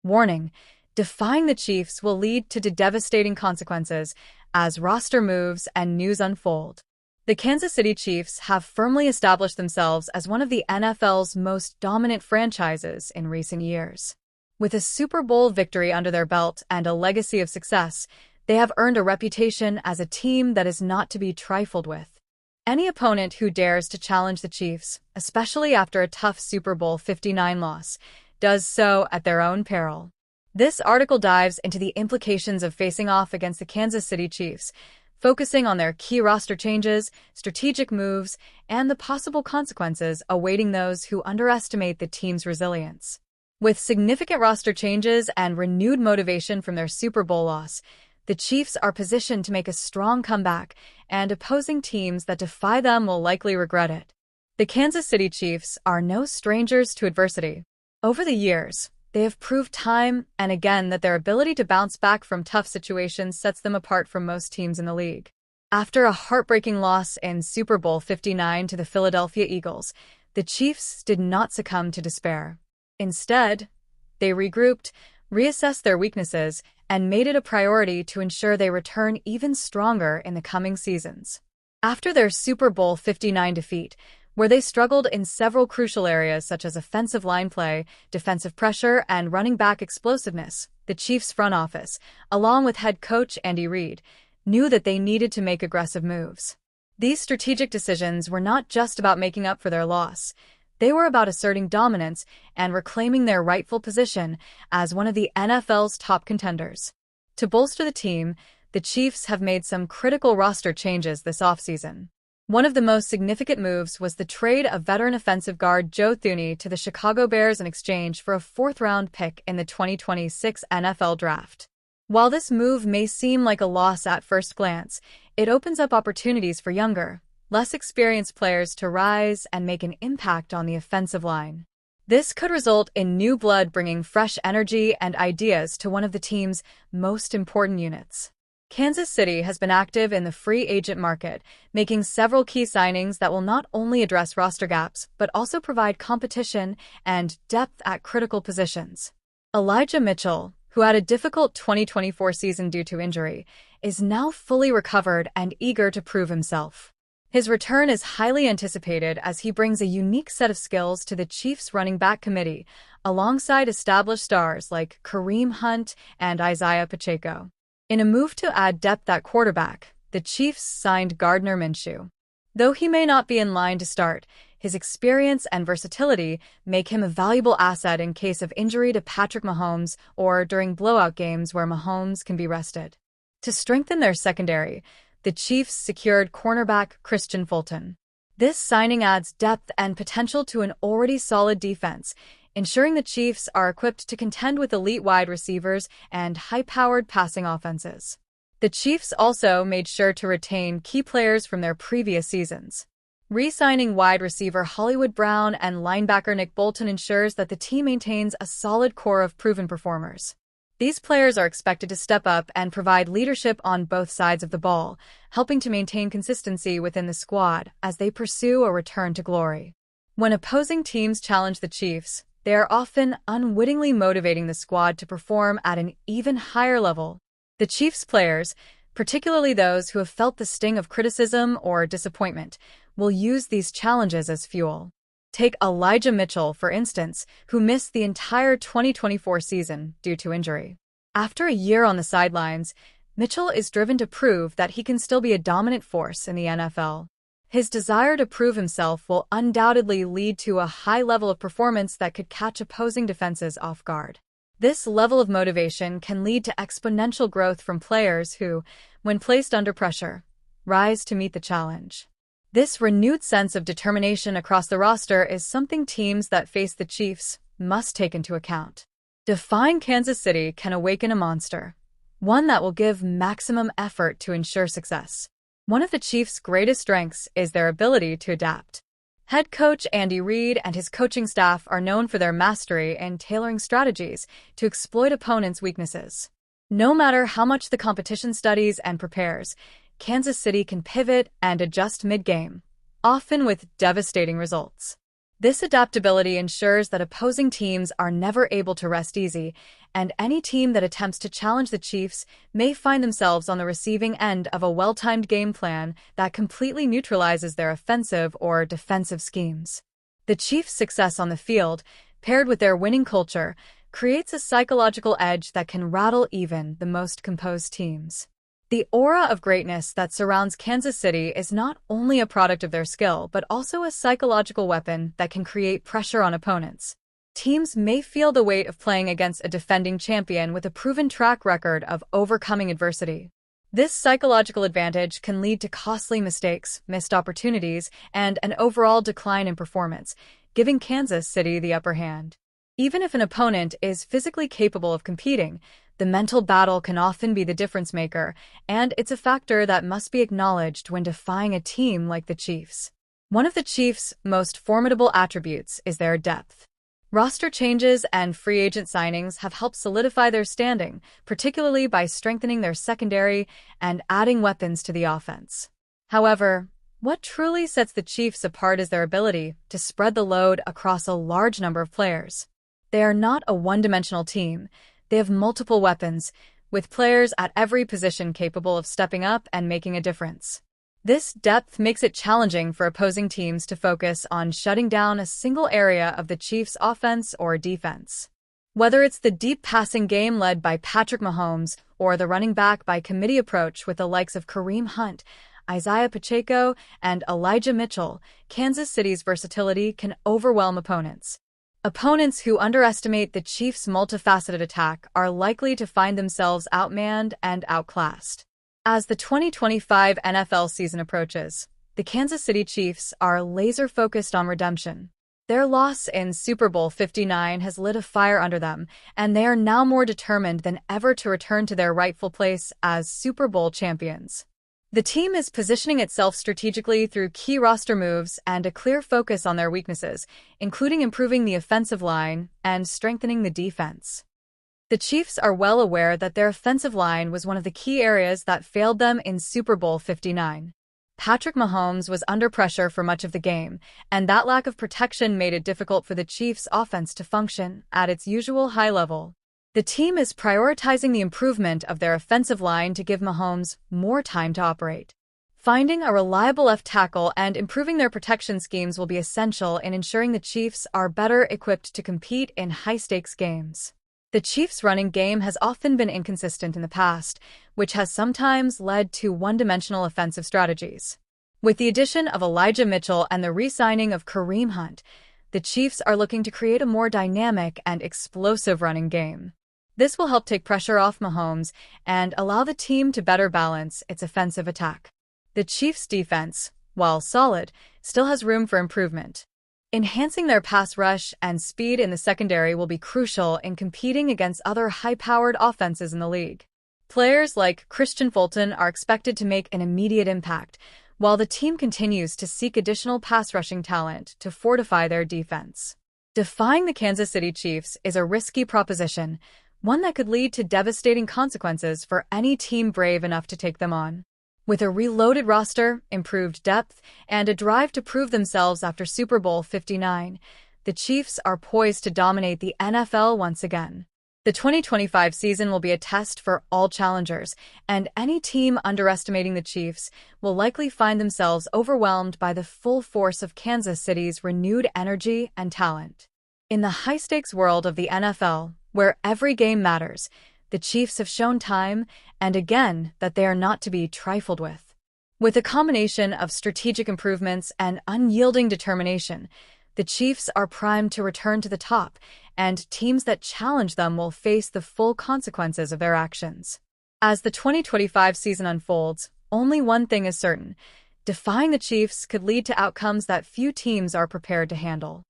Warning: defying the Chiefs will lead to devastating consequences as roster moves and news unfold. The Kansas City Chiefs have firmly established themselves as one of the NFL's most dominant franchises in recent years. With a Super Bowl victory under their belt and a legacy of success, they have earned a reputation as a team that is not to be trifled with. Any opponent who dares to challenge the Chiefs, especially after a tough Super Bowl 59 loss, does so at their own peril. This article dives into the implications of facing off against the Kansas City Chiefs, focusing on their key roster changes, strategic moves, and the possible consequences awaiting those who underestimate the team's resilience. With significant roster changes and renewed motivation from their Super Bowl loss, the Chiefs are positioned to make a strong comeback, and opposing teams that defy them will likely regret it. The Kansas City Chiefs are no strangers to adversity. Over the years, they have proved time and again that their ability to bounce back from tough situations sets them apart from most teams in the league. After a heartbreaking loss in Super Bowl 59 to the Philadelphia Eagles, the Chiefs did not succumb to despair. Instead, they regrouped, reassessed their weaknesses, and made it a priority to ensure they return even stronger in the coming seasons. After their Super Bowl 59 defeat, where they struggled in several crucial areas such as offensive line play, defensive pressure, and running back explosiveness, the Chiefs' front office, along with head coach Andy Reid, knew that they needed to make aggressive moves. These strategic decisions were not just about making up for their loss. They were about asserting dominance and reclaiming their rightful position as one of the NFL's top contenders. To bolster the team, the Chiefs have made some critical roster changes this offseason. One of the most significant moves was the trade of veteran offensive guard Joe Thuney to the Chicago Bears in exchange for a fourth-round pick in the 2026 NFL Draft. While this move may seem like a loss at first glance, it opens up opportunities for younger, less experienced players to rise and make an impact on the offensive line. This could result in new blood bringing fresh energy and ideas to one of the team's most important units. Kansas City has been active in the free agent market, making several key signings that will not only address roster gaps, but also provide competition and depth at critical positions. Elijah Mitchell, who had a difficult 2024 season due to injury, is now fully recovered and eager to prove himself. His return is highly anticipated as he brings a unique set of skills to the Chiefs' running back committee, alongside established stars like Kareem Hunt and Isaiah Pacheco. In a move to add depth at quarterback, the Chiefs signed Gardner Minshew. Though he may not be in line to start, his experience and versatility make him a valuable asset in case of injury to Patrick Mahomes or during blowout games where Mahomes can be rested. To strengthen their secondary, the Chiefs secured cornerback Christian Fulton. This signing adds depth and potential to an already solid defense, ensuring the Chiefs are equipped to contend with elite wide receivers and high-powered passing offenses. The Chiefs also made sure to retain key players from their previous seasons. Re-signing wide receiver Hollywood Brown and linebacker Nick Bolton ensures that the team maintains a solid core of proven performers. These players are expected to step up and provide leadership on both sides of the ball, helping to maintain consistency within the squad as they pursue a return to glory. When opposing teams challenge the Chiefs, they are often unwittingly motivating the squad to perform at an even higher level. The Chiefs players, particularly those who have felt the sting of criticism or disappointment, will use these challenges as fuel. Take Elijah Mitchell, for instance, who missed the entire 2024 season due to injury. After a year on the sidelines, Mitchell is driven to prove that he can still be a dominant force in the NFL. His desire to prove himself will undoubtedly lead to a high level of performance that could catch opposing defenses off guard. This level of motivation can lead to exponential growth from players who, when placed under pressure, rise to meet the challenge. This renewed sense of determination across the roster is something teams that face the Chiefs must take into account. Defying Kansas City can awaken a monster, one that will give maximum effort to ensure success. One of the Chiefs' greatest strengths is their ability to adapt. Head coach Andy Reid and his coaching staff are known for their mastery in tailoring strategies to exploit opponents' weaknesses. No matter how much the competition studies and prepares, Kansas City can pivot and adjust mid-game, often with devastating results. This adaptability ensures that opposing teams are never able to rest easy, and any team that attempts to challenge the Chiefs may find themselves on the receiving end of a well-timed game plan that completely neutralizes their offensive or defensive schemes. The Chiefs' success on the field, paired with their winning culture, creates a psychological edge that can rattle even the most composed teams. The aura of greatness that surrounds Kansas City is not only a product of their skill, but also a psychological weapon that can create pressure on opponents. Teams may feel the weight of playing against a defending champion with a proven track record of overcoming adversity. This psychological advantage can lead to costly mistakes, missed opportunities, and an overall decline in performance, giving Kansas City the upper hand. Even if an opponent is physically capable of competing, the mental battle can often be the difference maker, and it's a factor that must be acknowledged when defying a team like the Chiefs. One of the Chiefs' most formidable attributes is their depth. Roster changes and free agent signings have helped solidify their standing, particularly by strengthening their secondary and adding weapons to the offense. However, what truly sets the Chiefs apart is their ability to spread the load across a large number of players. They are not a one-dimensional team. They have multiple weapons, with players at every position capable of stepping up and making a difference. This depth makes it challenging for opposing teams to focus on shutting down a single area of the Chiefs' offense or defense. Whether it's the deep passing game led by Patrick Mahomes or the running back by committee approach with the likes of Kareem Hunt, Isaiah Pacheco, and Elijah Mitchell, Kansas City's versatility can overwhelm opponents. Opponents who underestimate the Chiefs' multifaceted attack are likely to find themselves outmanned and outclassed. As the 2025 NFL season approaches, the Kansas City Chiefs are laser-focused on redemption. Their loss in Super Bowl 59 has lit a fire under them, and they are now more determined than ever to return to their rightful place as Super Bowl champions. The team is positioning itself strategically through key roster moves and a clear focus on their weaknesses, including improving the offensive line and strengthening the defense. The Chiefs are well aware that their offensive line was one of the key areas that failed them in Super Bowl 59. Patrick Mahomes was under pressure for much of the game, and that lack of protection made it difficult for the Chiefs' offense to function at its usual high level. The team is prioritizing the improvement of their offensive line to give Mahomes more time to operate. Finding a reliable left tackle and improving their protection schemes will be essential in ensuring the Chiefs are better equipped to compete in high-stakes games. The Chiefs' running game has often been inconsistent in the past, which has sometimes led to one-dimensional offensive strategies. With the addition of Elijah Mitchell and the re-signing of Kareem Hunt, the Chiefs are looking to create a more dynamic and explosive running game. This will help take pressure off Mahomes and allow the team to better balance its offensive attack. The Chiefs' defense, while solid, still has room for improvement. Enhancing their pass rush and speed in the secondary will be crucial in competing against other high-powered offenses in the league. Players like Christian Fulton are expected to make an immediate impact, while the team continues to seek additional pass-rushing talent to fortify their defense. Defying the Kansas City Chiefs is a risky proposition, one that could lead to devastating consequences for any team brave enough to take them on. With a reloaded roster, improved depth, and a drive to prove themselves after Super Bowl 59, the Chiefs are poised to dominate the NFL once again. The 2025 season will be a test for all challengers, and any team underestimating the Chiefs will likely find themselves overwhelmed by the full force of Kansas City's renewed energy and talent. In the high-stakes world of the NFL, where every game matters, the Chiefs have shown time and again that they are not to be trifled with. With a combination of strategic improvements and unyielding determination, the Chiefs are primed to return to the top, and teams that challenge them will face the full consequences of their actions. As the 2025 season unfolds, only one thing is certain: defying the Chiefs could lead to outcomes that few teams are prepared to handle.